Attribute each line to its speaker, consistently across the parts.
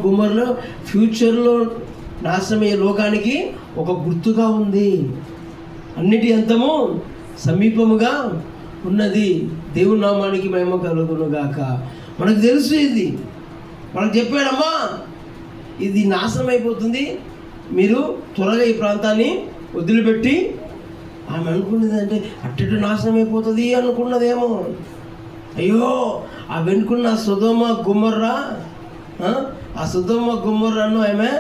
Speaker 1: గుమ్మర్లో ఫ్యూచర్లో నాశనమయ్యే లోకానికి ఒక గుర్తుగా ఉంది. అన్నిటి అంతము సమీపముగా ఉన్నది. దేవుని నామానికి మహిమ కలుగును గాక. మనకు తెలుసు, ఇది మనకు చెప్పాడమ్మా, ఇది నాశనం అయిపోతుంది, మీరు త్వరగా ఈ ప్రాంతాన్ని వదిలిపెట్టి. ఆమె అనుకున్నది అంటే అట్టటి నాశనం అయిపోతుంది అనుకున్నదేమో. అయ్యో, ఆ వెనుకున్న సొదొమ గొమొర్రా, ఆ సొదొమ గొమొర్రాను ఆమె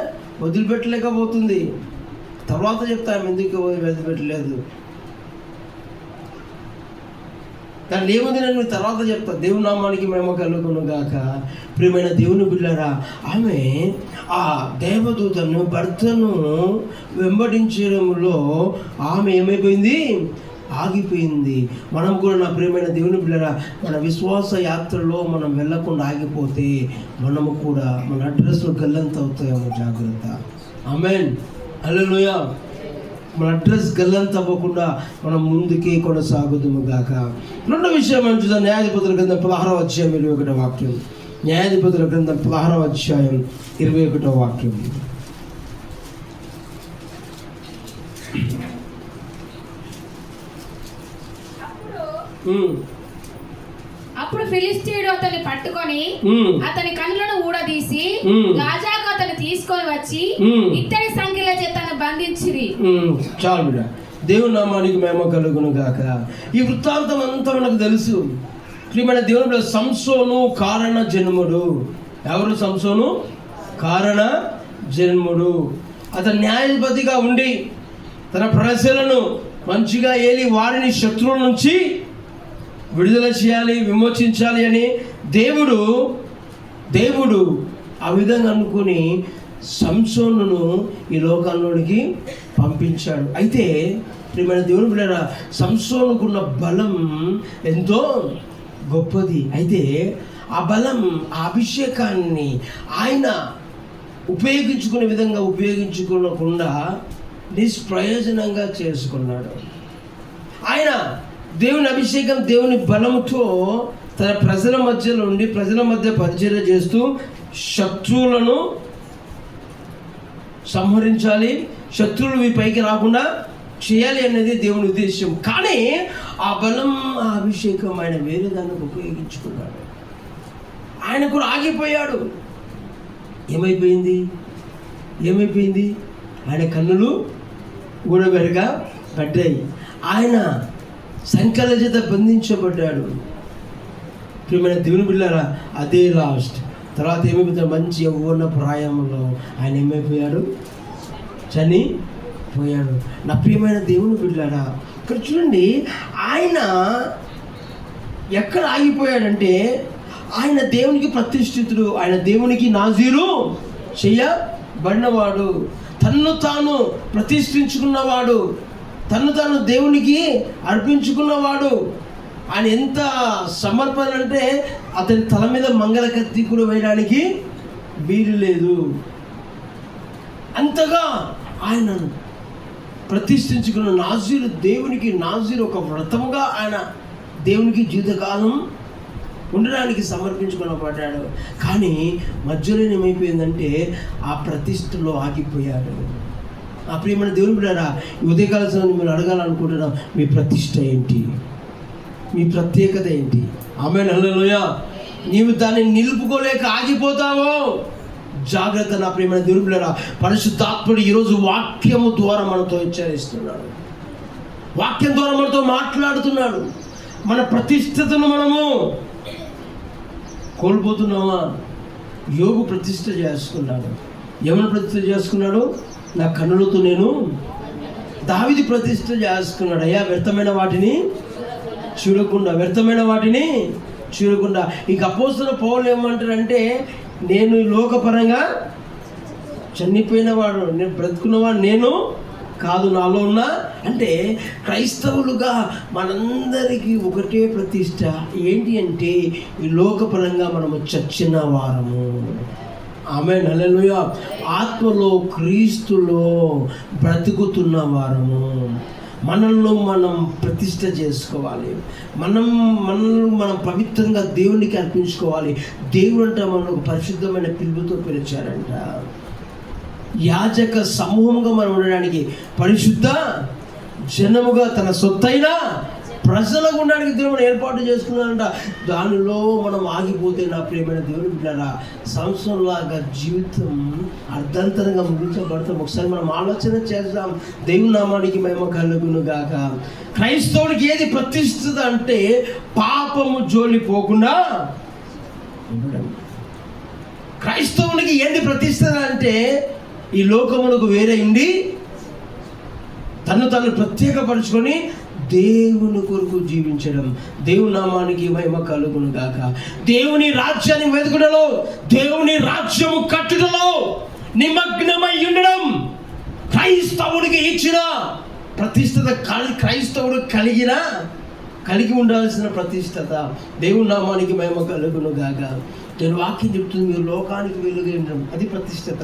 Speaker 1: వదిలిపెట్టలేకపోతుంది. తర్వాత చెప్తా ఆమె ఎందుకు వదిలిపెట్టలేదు. దాన్ని ఏముంది నేను తర్వాత చెప్తా. దేవుని నామానికి మేము కలుగును గాక. ప్రియమైన దేవుని బిడ్డలారా, ఆమె ఆ దేవదూతను భర్తను వెంబడించడంలో ఆమె ఏమైపోయింది? ఆగిపోయింది. మనం కూడా నా ప్రియమైన దేవుని బిడ్డలారా, మన విశ్వాస యాత్రలో మనం వెళ్ళకుండా ఆగిపోతే మనము కూడా మన అడ్రస్లో గల్లంత అవుతాయేమో. జాగ్రత్త. ఆమేన్. హల్లెలూయా. మన అడ్రస్ గల్లంత అవ్వకుండా మనం ముందుకే కొనసాగుదుము గాక. రెండో విషయం మనం చూద్దాం. న్యాయాధిపతుల గ్రంథం 16వ అధ్యాయం 21వ వాక్యం. న్యాయాధిపతుల గ్రంథం 16వ అధ్యాయం 21వ వాక్యం.
Speaker 2: అప్పుడు ఫిలిష్తీయుడు అతన్ని పట్టుకొని అతని కన్నులను ఊడదీసి గాజాకు అతన్ని తీసుకొని వచ్చి ఇత్తడి సంఖ్యల చేత బంధించిరి.
Speaker 1: చాలు బిడ్డ. దేవుని నామానికి మహిమ కలుగును గాక. ఈ వృత్తాంతం అంతా మనకు తెలుసు. ప్రియమైన దేవుని సంసోను కారణ జన్ముడు. ఎవరు సంసోను? కారణ జన్ముడు. అతను న్యాయాధిపతిగా ఉండి తన ప్రజలను మంచిగా ఏలి వారిని శత్రువుల నుంచి విడుదల చేయాలి, విమోచించాలి అని దేవుడు ఆ విధంగా అనుకుని సంసోనును ఈ లోకంలోనికి పంపించాడు. అయితే ప్రియమైన దేవుని బిడ్డలారా, సంసోనుకున్న బలం ఎంతో గొప్పది. అయితే ఆ బలం, ఆ అభిషేకాన్ని ఆయన ఉపయోగించుకునే విధంగా ఉపయోగించుకోకుండా నిష్ప్రయోజనంగా చేసుకున్నాడు. ఆయన దేవుని అభిషేకం, దేవుని బలముతో తన ప్రజల మధ్యలో ఉండి ప్రజల మధ్య పరిచర్య చేస్తూ శత్రువులను సంహరించాలి, శత్రువులు పైకి రాకుండా చేయాలి అనేది దేవుని ఉద్దేశం. కానీ ఆ బలం, ఆ అభిషేకం ఆయన వేరే దానికి ఉపయోగించుకున్నాడు. ఆయన కూడా ఆగిపోయాడు. ఏమైపోయింది? ఆయన కన్నులు ఊడబెరగా పడ్డాయి. ఆయన సంఖ్యల చేత బంధించబడ్డాడు. ప్రియమైన దేవుని బిడ్డలారా, అదే లాస్ట్. తర్వాత ఏమైపోతుంది? మంచి యవ్వన ప్రాయంలో ఆయన ఏమైపోయాడు? చనిపోయాడు. నా ప్రియమైన దేవుని బిడ్డలారా, ఇక్కడ చూడండి, ఆయన ఎక్కడ ఆగిపోయాడంటే ఆయన దేవునికి ప్రతిష్ఠితుడు, ఆయన దేవునికి నాజీరు చేయబడినవాడు, తన్ను తాను ప్రతిష్ఠించుకున్నవాడు, తను తాను దేవునికి అర్పించుకున్నవాడు. ఆయన ఎంత సమర్పణ అంటే అతని తల మీద మంగళ కత్తి కూడా వేయడానికి వీలు లేదు. అంతగా ఆయన ప్రతిష్ఠించుకున్న నాజీరు, దేవునికి నాజీరు ఒక వ్రతముగా ఆయన దేవునికి జీవితకాలం ఉండడానికి సమర్పించుకునబడ్డాడు. కానీ మధ్యలో ఏమైపోయిందంటే ఆ ప్రతిష్టలో ఆగిపోయాడు. ఆ ప్రియమైన దేవుని బిడ్డలారా, ఈ ఉదయకాల సమయంలో మీరు అడగాలనుకుంటున్నాం, మీ ప్రతిష్ట ఏంటి? మీ ప్రత్యేకత ఏంటి? ఆమేన్. హల్లెలూయా. నీవు దాన్ని నిలుపుకోలేక ఆగిపోతావో జాగ్రత్త. నా ప్రియమైన దేవుని బిడ్డలారా, పరిశుద్ధాత్ముడు ఈరోజు వాక్యము ద్వారా మనతో హెచ్చరిస్తున్నాడు. వాక్యం ద్వారా మనతో మాట్లాడుతున్నాడు. మన ప్రతిష్టతను మనము కోల్పోతున్నామా? యోగు ప్రతిష్ట చేసుకున్నాడు. ఏమైనా ప్రతిష్ట చేసుకున్నాడు? నా కన్నులతో నేను. దావీదు ప్రతిష్ట చేసుకున్నాడు. అయ్యా, వ్యర్థమైన వాటిని చూడకుండా. ఇక అపోస్తలుడైన పౌలు ఏమంటారంటే, నేను లోకపరంగా చనిపోయినవాడు, నేను బ్రతుకున్నవాడు నేను కాదు, నాలో ఉన్నా. అంటే క్రైస్తవులుగా మనందరికీ ఒకటే ప్రతిష్ట ఏంటి అంటే, ఈ లోకపరంగా మనము చచ్చిన వారము. ఆమేన్. హల్లెలూయా. ఆత్మలో క్రీస్తులో బ్రతుకుతున్న వారము. మనల్ని మనం ప్రతిష్ట చేసుకోవాలి. మనల్ని మనం పవిత్రంగా దేవునికి అర్పించుకోవాలి. దేవుడు అంటే మనకు పరిశుద్ధమైన పిలుపుతో పిలిచారంట. యాజక సమూహంగా మనం ఉండడానికి, పరిశుద్ధ జనముగా తన సొత్తైన ప్రజలకు ఉండడానికి దేవుడు ఏర్పాటు చేసుకున్నారంట. దానిలో మనం ఆగిపోతే నా ప్రియమైన దేవుని బిడ్డలారా, సంవత్సరంలాగా జీవితం అర్ధంతరంగా ముగించబడతాం. ఒకసారి మనం ఆలోచన చేద్దాం. దేవుని నామానికి మహిమ కలుగును గాక. క్రైస్తవుడికి ఏది ప్రతిష్ఠిత అంటే పాపము జోలి పోకుండా ఉండడం. క్రైస్తవునికి ఏది ప్రతిష్ఠిత అంటే ఈ లోకమునకు వేరే ఉండి తను ప్రత్యేకపరుచుకొని దేవుని కొరకు జీవించడం. దేవుని నామానికి మహిమ కలుగును గాక. దేవుని రాజ్యాన్ని వెతుకుటలో, దేవుని రాజ్యము కట్టుటలో నిమగ్నమై ఉండడం క్రైస్తవుడికి ఇచ్చిన ప్రతిష్ఠత. క్రైస్తవుడు కలిగి ఉండాల్సిన ప్రతిష్ఠత. దేవుని నామానికి మహిమ కలుగును గాక. నేను వాక్యం చెప్తుంది, మీరు లోకానికి వెలుగై ఉండడం, అది ప్రతిష్ఠత.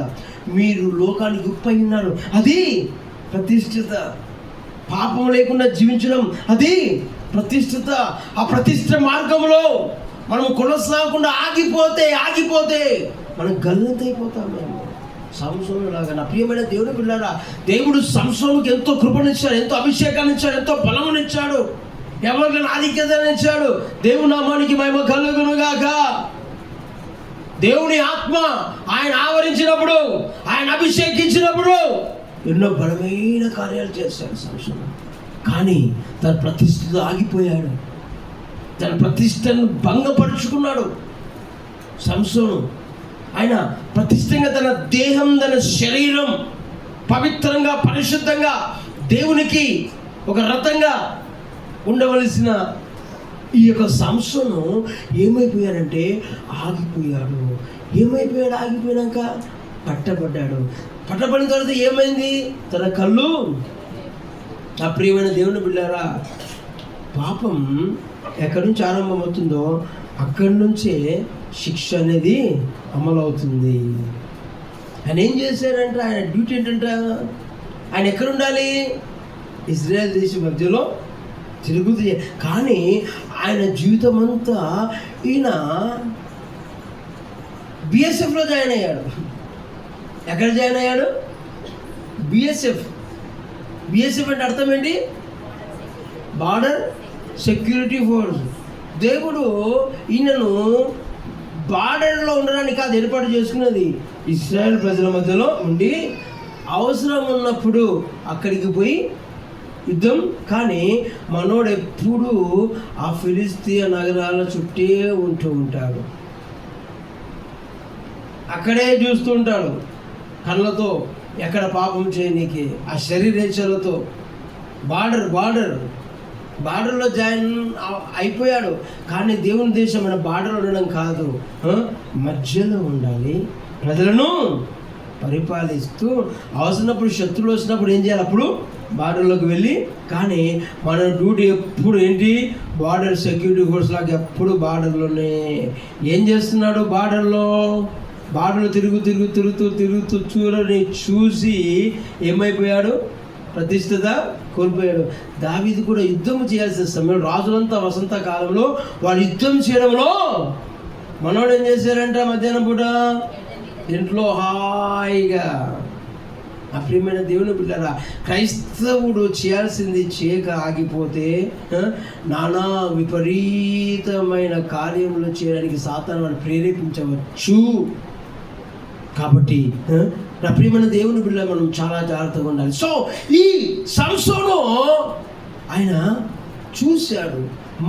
Speaker 1: మీరు లోకానికి ఉప్పై ఉన్నారు, అది ప్రతిష్ఠిత. పాపం లేకుండా జీవించడం, అది ప్రతిష్ఠిత. ఆ ప్రతిష్ఠ మార్గంలో మనం కొనసాగకుండా ఆగిపోతే మనం గల్లంతైపోతాం. మేము సంసోను లాగా. నా ప్రియమైన దేవుని పిల్లారా, దేవుడు సంసోనుకి ఎంతో కృపనిచ్చాడు, ఎంతో అభిషేకాన్ని ఇచ్చాడు, ఎంతో బలమునిచ్చాడు, ఎవరికైనా ఆధిక్యతను ఇచ్చాడు. దేవుని నామానికి మహిమ కలుగును గాక. దేవుని ఆత్మ ఆయన ఆవరించినప్పుడు, ఆయన అభిషేకించినప్పుడు ఎన్నో బలమైన కార్యాలు చేశాడు సంసోను. కానీ తన ప్రతిష్ఠతో ఆగిపోయాడు. తన ప్రతిష్టను భంగపరుచుకున్నాడు సంసోను. ఆయన ప్రతిష్టంగా తన దేహం, తన శరీరం పవిత్రంగా, పరిశుద్ధంగా దేవునికి ఒక రథంగా ఉండవలసిన ఈ యొక్క సంసోను ఏమైపోయాడంటే ఆగిపోయాడు. ఆగిపోయాక పట్టబడ్డాడు. పట్టబడిన తర్వాత ఏమైంది? తన కళ్ళు, ఆ ప్రియమైన దేవుని బిడ్డారా, పాపం ఎక్కడి నుంచి ఆరంభమవుతుందో అక్కడి నుంచే శిక్ష అనేది అమలవుతుంది. ఆయన ఏం చేశాడంటే, ఆయన డ్యూటీ ఏంటంట, ఆయన ఎక్కడ ఉండాలి? ఇజ్రాయెల్ దేశం మధ్యలో తిరుగుతూ. కానీ ఆయన జీవితం అంతా ఈయన బిఎస్ఎఫ్లో జాయిన్ అయ్యాడు. ఎక్కడ జాయిన్ అయ్యాడు? బిఎస్ఎఫ్ అంటే అర్థం ఏంటి? Border security force. దేవుడు ఈయనను బార్డర్లో ఉండడానికి కాదు ఏర్పాటు చేసుకున్నది, ఇశ్రాయేల్ ప్రజల మధ్యలో ఉండి అవసరం ఉన్నప్పుడు అక్కడికి పోయి యుద్ధం. కానీ మనోడు ఎప్పుడు ఆ ఫిలిస్తీయ నగరాల చుట్టే ఉంటూ ఉంటాడు, అక్కడే చూస్తూ ఉంటాడు కళ్ళతో, ఎక్కడ పాపం చేయనీకి, ఆ శరీరేచ్ఛలతో. బార్డర్లో జాయిన్ అయిపోయాడు. కానీ దేవుని దేశం మన బార్డర్ ఉండడం కాదు, మధ్యలో ఉండాలి, ప్రజలను పరిపాలిస్తూ. అవసరమైనప్పుడు శత్రువులు వచ్చినప్పుడు ఏం చేయాలి? అప్పుడు బార్డర్లోకి వెళ్ళి. కానీ మన డ్యూటీ ఎప్పుడు ఏంటి? బార్డర్ సెక్యూరిటీ ఫోర్స్ లాగా ఎప్పుడు బార్డర్లోనే. ఏం చేస్తున్నాడు? బార్డర్లో తిరుగుతూ చూసి ఏమైపోయాడు? ప్రతిష్ఠత కోల్పోయాడు. దావీదు కూడా యుద్ధం చేయాల్సిన సమయం, రాజులంతా వసంత కాలంలో వాళ్ళు యుద్ధం చేయడంలో మనోడు ఏం చేశారంట? మధ్యాహ్నం పూట ఇంట్లో హాయిగా. ఆ ప్రియమైన దేవుని బిడ్డలారా, క్రైస్తవుడు చేయాల్సింది చేయక ఆగిపోతే నానా విపరీతమైన కార్యములు చేయడానికి సాతాను వాడు ప్రేరేపించవచ్చు. కాబట్టి నా ప్రియమైన దేవుని బిడ్డ మనం చాలా జాగ్రత్తగా ఉండాలి. సో ఈ సంసోను ఆయన చూశాడు,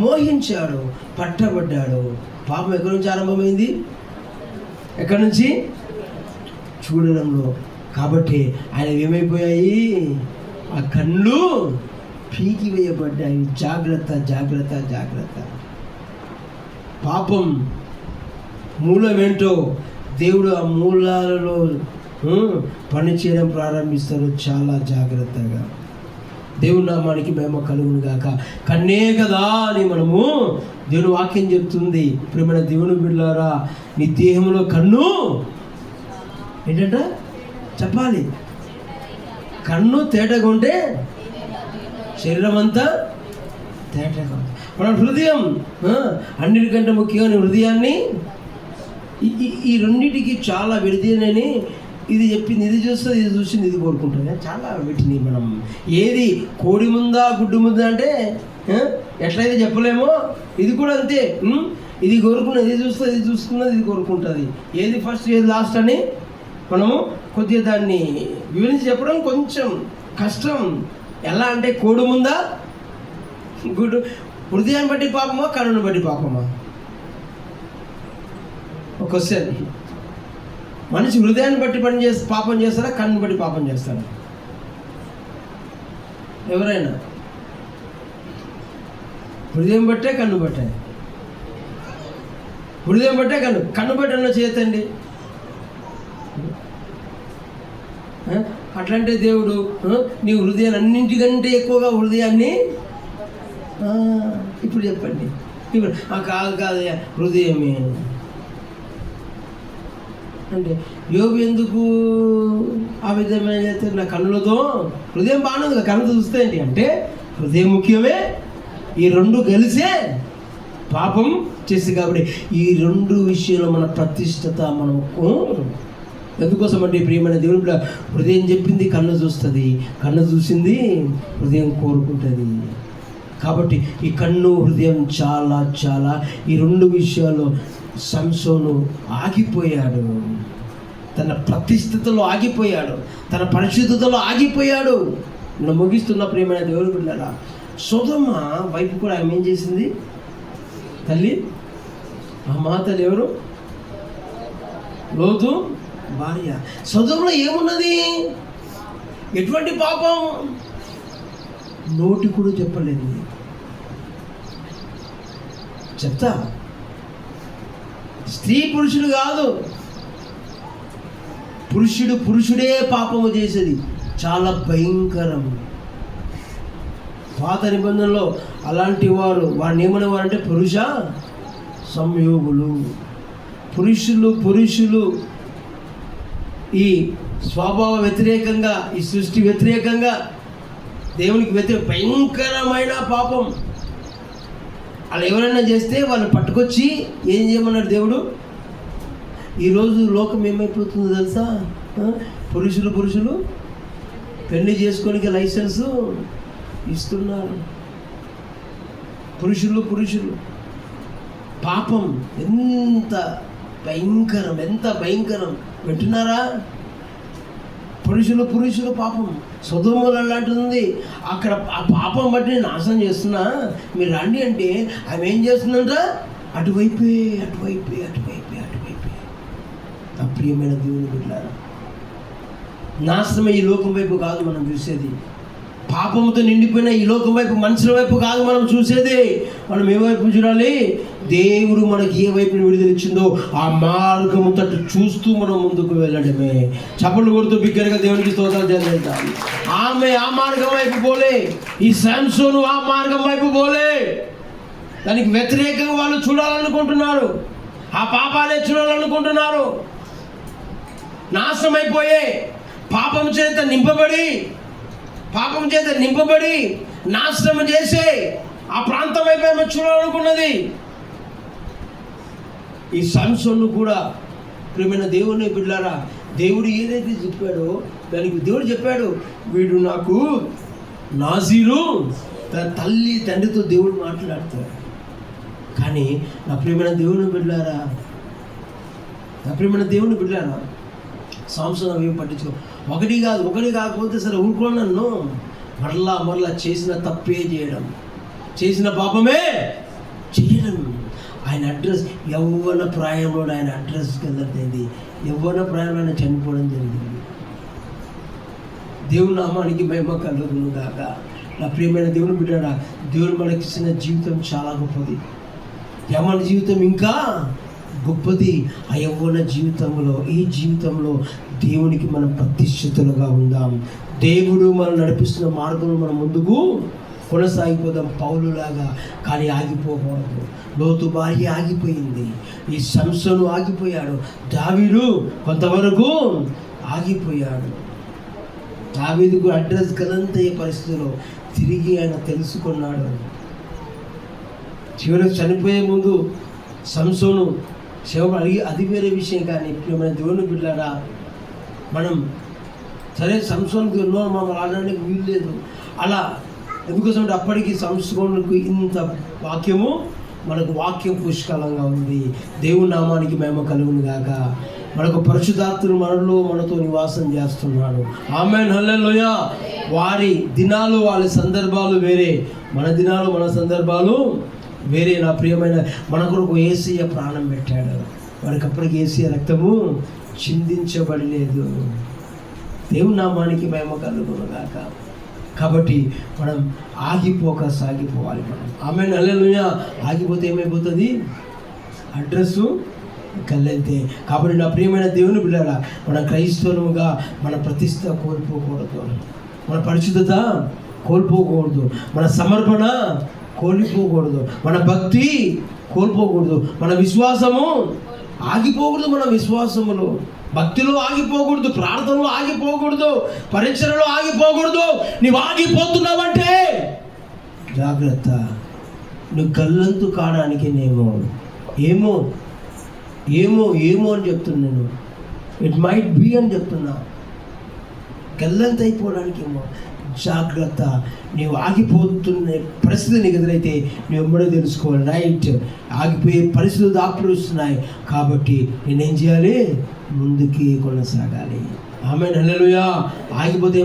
Speaker 1: మోహించాడు, పట్టబడ్డాడు. పాపం ఎక్కడి నుంచి ఆరంభమైంది? ఎక్కడి నుంచి? చూడడంలో. కాబట్టి ఆయన ఏమైపోయాయి? ఆ కళ్ళు పీకి వేయబడ్డాయి. జాగ్రత్త. పాపం మూలమేంటో దేవుడు ఆ మూలాలలో పనిచేయడం ప్రారంభిస్తారు. చాలా జాగ్రత్తగా. దేవుని నామానికి మహిమ కలుగును గాక. కన్నే కదా అని మనము దేవుని వాక్యం చెప్తుంది. ప్రియమైన దేవుని బిడ్డలారా, నీ దేహంలో కన్ను ఏంటంట చెప్పాలి. కన్ను తేటగా ఉంటే శరీరం అంతా తేటగా. మన హృదయం అన్నిటికంటే ముఖ్యంగా హృదయాన్ని ఈ రెండింటికి చాలా విడదీనని ఇది చెప్పింది, ఇది చూస్తుంది, ఇది చూసింది, ఇది కోరుకుంటుంది. చాలా వీటిని మనం ఏది కోడి ముందా గుడ్డు ముందా అంటే ఎట్లయితే చెప్పలేమో ఇది కూడా అంతే. ఇది కోరుకున్నది ఇది చూస్తుంది, ఇది చూస్తున్నది ఇది కోరుకుంటుంది. ఏది ఫస్ట్ ఏది లాస్ట్ అని మనము కొద్దిగా దాన్ని వివరించి చెప్పడం కొంచెం కష్టం. ఎలా అంటే కోడి ముందా గుడ్డు, హృదయాన్ని బట్టి పాపమా కన్నును బట్టి పాపమా? ఒక క్వశ్చన్. మనిషి హృదయాన్ని బట్టి పాపం చేస్తారా, కన్ను బట్టి పాపం చేస్తారా? ఎవరైనా హృదయం బట్టే కన్ను బట్టే, హృదయం బట్టే కన్ను బట్టన్నా చేయతండి. అట్లంటే దేవుడు నీ హృదయాన్ని అన్నింటికంటే ఎక్కువగా హృదయాన్ని ఇప్పుడు చెప్పండి. ఇప్పుడు కాదు హృదయమే అంటే యోగు ఎందుకు ఆ విధమైన చేస్తారు? నా కన్నులతో హృదయం బాగుంది కదా, కన్నుతో చూస్తే ఏంటి అంటే హృదయం ముఖ్యమే. ఈ రెండు కలిసే పాపం చేసి, కాబట్టి ఈ రెండు విషయంలో మన ప్రతిష్టత మనకు ఎందుకోసం అంటే ప్రియమైన దేవుడు హృదయం చెప్పింది కన్ను చూస్తుంది, కన్ను చూసింది హృదయం కోరుకుంటుంది. కాబట్టి ఈ కన్ను హృదయం చాలా చాలా ఈ రెండు విషయాల్లో సంసోను ఆగిపోయాడు. తన ప్రతిష్టతలో ఆగిపోయాడు, తన పరిశుద్ధతలో ఆగిపోయాడు. నేను ముగిస్తున్న ప్రియమైన దేవుడు బిడ్డలారా, సొదొమ వైపు కూడా ఆమె ఏం చేసింది? తల్లి ఆ మాతలు ఎవరు? లోతు భార్య. సొదొమలో ఏమున్నది? ఎటువంటి పాపం? నోటి కూడా చెప్పలేదు. చెప్తా, స్త్రీ పురుషుడు కాదు, పురుషుడే పాపము చేసేది. చాలా భయంకరం. పాత నిబంధనలో అలాంటి వారిని ఏమనేవారంటే పురుష సంయోగులు. పురుషులు ఈ స్వభావ వ్యతిరేకంగా, ఈ సృష్టి వ్యతిరేకంగా, దేవునికి భయంకరమైన పాపం. అలా ఎవరైనా చేస్తే వాళ్ళు పట్టుకొచ్చి ఏం చేయమన్నాడు దేవుడు? ఈరోజు లోకం ఏమైపోతుందో తెలుసా? పురుషులు పెళ్లి చేసుకోనికి లైసెన్సు ఇస్తున్నారు. పురుషులు పాపం ఎంత భయంకరం వింటున్నారా? పురుషులు పాపం. సొదొమలో అలాంటిది. అక్కడ ఆ పాపం బట్టి నాశనం చేస్తున్నా, మీరు రండి అంటే ఆమె ఏం చేస్తుందంట? అటువైపే ప్రియమైన దేవుని బిడ్డలారా, నాశనం ఈ లోకం వైపు కాదు మనం చూసేది. పాపంతో నిండిపోయిన ఈ లోకం వైపు, మనుషుల వైపు కాదు మనం చూసేది. మనం ఏ వైపు చూడాలి? దేవుడు మనకి ఏ వైపుని విడుదల ఇచ్చిందో ఆ మార్గము తట్టు చూస్తూ మనం ముందుకు వెళ్ళడమే. చప్పట్లు కొడుతూ బిగ్గరగా దేవునికి స్తోత్రాలు చెల్లిద్దాం. ఆమె ఆ మార్గం వైపు పోలే, ఈ సంసోను ఆ మార్గం వైపు పోలే. దానికి వ్యతిరేకంగా వాళ్ళు చూడాలనుకుంటున్నారు, ఆ పాపాలే చూడాలనుకుంటున్నారు. నాశనం అయిపోయే, పాపం చేత నింపబడి నాశనం చేసే ఆ ప్రాంతం వైపు చూడాలనుకున్నది. ఈ సంసోను కూడా ప్రియమైన దేవుని బిడ్డలారా, దేవుడు ఏదైతే చెప్పాడో దానికి దేవుడు చెప్పాడు, వీడు నాకు నాజీరు. తన తల్లి తండ్రితో దేవుడు మాట్లాడతాడు. కానీ నా ప్రియమైన దేవుని బిడ్డలారా, సంసోను అవి పట్టించుకో. ఒకటి కాకపోతే సరే ఊరుకో, నన్ను మరలా చేసిన తప్పే చేయడం, చేసిన పాపమే చేయడం. ఆయన అడ్రస్ యవ్వన ప్రాయంలో ఆయన అడ్రస్కి వెళ్ళింది. యవ్వన ప్రాయంలో ఆయన చనిపోవడం జరిగింది. దేవుని నామానికి మహిమ కలుగును గాక. నా ప్రియమైన దేవుని బిడ్డడా, దేవుడు మనకి ఇచ్చిన జీవితం చాలా గొప్పది. యవ్వన జీవితం ఇంకా గొప్పది. ఆ యవ్వన జీవితంలో, ఈ జీవితంలో దేవునికి మనం ప్రతిష్ఠితులుగా ఉందాం. దేవుడు మనం నడిపిస్తున్న మార్గంలో మనం ముందుకు కొనసాగిపోదాం పౌలులాగా. కానీ ఆగిపోకూడదు. లోతు భార్య ఆగిపోయింది, ఈ సంసోను ఆగిపోయాడు, దావీదు కొంతవరకు ఆగిపోయాడు. దావీదుకు అడ్రస్ కలంతయ్యే పరిస్థితిలో తిరిగి ఆయన తెలుసుకున్నాడు. చివరికి చనిపోయే ముందు సంసోను శవం అడిగి, అది వేరే విషయం. కానీ ప్రియమైన దేవుని బిడ్డలారా, మనం సరే సంసోనుకు ఎన్నో మనం ఆడడానికి వీలు లేదు. అలా ఎందుకోసం అప్పటికి సంసోనుకు ఇంత వాక్యము, మనకు వాక్యం పుష్కలంగా ఉంది. దేవుని నామానికి మహిమ కలుగును గాక. మనకు పరిశుద్ధాత్ముడు మనతో నివాసం చేస్తున్నాడు. ఆమేన్, హల్లెలూయా. వారి దినాలు వాళ్ళ సందర్భాలు వేరే, మన దినాలు మన సందర్భాలు వేరే. నా ప్రియమైన, మన కొరకు యేసయ్య ప్రాణం పెట్టాడు. వారికి అప్పటికి యేసయ్య రక్తము చిందించబడలేదు. దేవుని నామానికి మహిమ కలుగును గాక. కాబట్టి మనం ఆగిపోక సాగిపోవాలి. మనం ఆమేన్, హల్లెలూయా. ఆగిపోతే ఏమైపోతుంది? అడ్రస్సు గల్లంతే. కాబట్టి నా ప్రియమైన దేవుని బిడ్డలారా, మన క్రైస్తవులుగా మన ప్రతిష్ట కోల్పోకూడదు, మన పరిశుద్ధత కోల్పోకూడదు, మన సమర్పణ కోల్పోకూడదు, మన భక్తి కోల్పోకూడదు, మన విశ్వాసము ఆగిపోకూడదు. మన విశ్వాసములో, భక్తిలో ఆగిపోకూడదు, ప్రార్థనలో ఆగిపోకూడదు, పరీక్షలలో ఆగిపోకూడదు. నువ్వు ఆగిపోతున్నావంటే జాగ్రత్త, నువ్వు గల్లంతు కావడానికి ఏమో అని చెప్తున్నాను. ఇట్ మైట్ బి అని చెప్తున్నా. గల్లంత అయిపోవడానికి జాగ్రత్త. నీవు ఆగిపోతున్న పరిస్థితి నీకు ఎదురైతే నువ్వు ఎప్పుడో తెలుసుకోవాలి. రైట్, ఆగిపోయే పరిస్థితులు దాపురుస్తున్నాయి. కాబట్టి నేనేం చేయాలి? ముందుకి కొనసాగాలి. ఆమేన్, హల్లెలూయా. ఆగిపోతే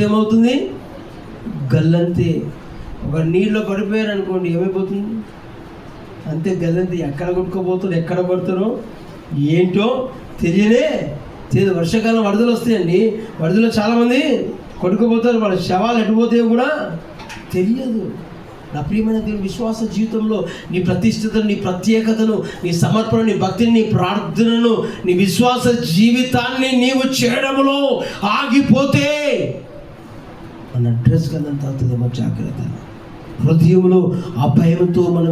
Speaker 1: ఏమవుతుంది? గల్లంతే. ఒక నీళ్ళలో పడిపోయారు అనుకోండి, ఏమైపోతుంది? అంతే, గల్లంతే. ఎక్కడ కొట్టుకోబోతారు, ఎక్కడ పడతారో ఏంటో తెలియదు. వర్షాకాలం వరదలు వస్తాయండి. వరదలో చాలామంది కొట్టుకుపోతారు. వాళ్ళ శవాలు ఎటుపోతాయో కూడా తెలియదు. నా ప్రియమైన దేవుని విశ్వాస జీవితంలో నీ ప్రతిష్టతను, నీ ప్రత్యేకతను, నీ సమర్పణ, నీ భక్తిని, నీ ప్రార్థనను, నీ విశ్వాస జీవితాన్ని నీవు చేయడంలో ఆగిపోతే మన అడ్రస్ కదంత అవుతుందేమో. జాగ్రత్త. హృదయంలో ఆ భయంతో మన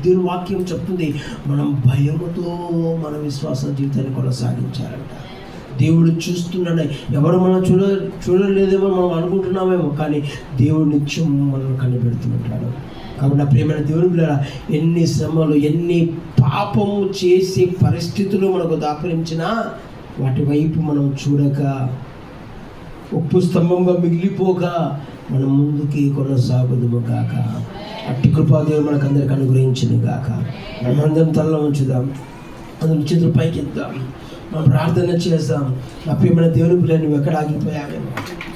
Speaker 1: దేవుని వాక్యం చెప్తుంది, మనం భయముతో మన విశ్వాస జీవితాన్ని కొనసాగించాలంట. దేవుడు చూస్తున్నాడు. ఎవరు మనం చూడలేదేమో మనం అనుకుంటున్నామేమో, కానీ దేవుడు నిత్యం మనం కనిపెడుతుంటాడు. కాబట్టి నా ప్రియమైన దేవుని బిడ్డలారా, ఎన్ని శ్రమలు, ఎన్ని పాపము చేసే పరిస్థితులు మనకు దాపరించినా వాటి వైపు మనం చూడక, ఉప్పు స్తంభంగా మిగిలిపోక మనం ముందుకి కొనసాగుదుము గాక. అట్టి కృపాదేవుడు మనకు అందరికి అనుగ్రహించును గాక. మనందరం తలలో ఉంచుదాం, అందరం చేతులు పైకి ఎత్తాం, మనం ప్రార్థన చేద్దాం. నా ప్రియమైన దేవుని బిడ్డ, నువ్వు ఎక్కడ ఆగిపోయావేమో,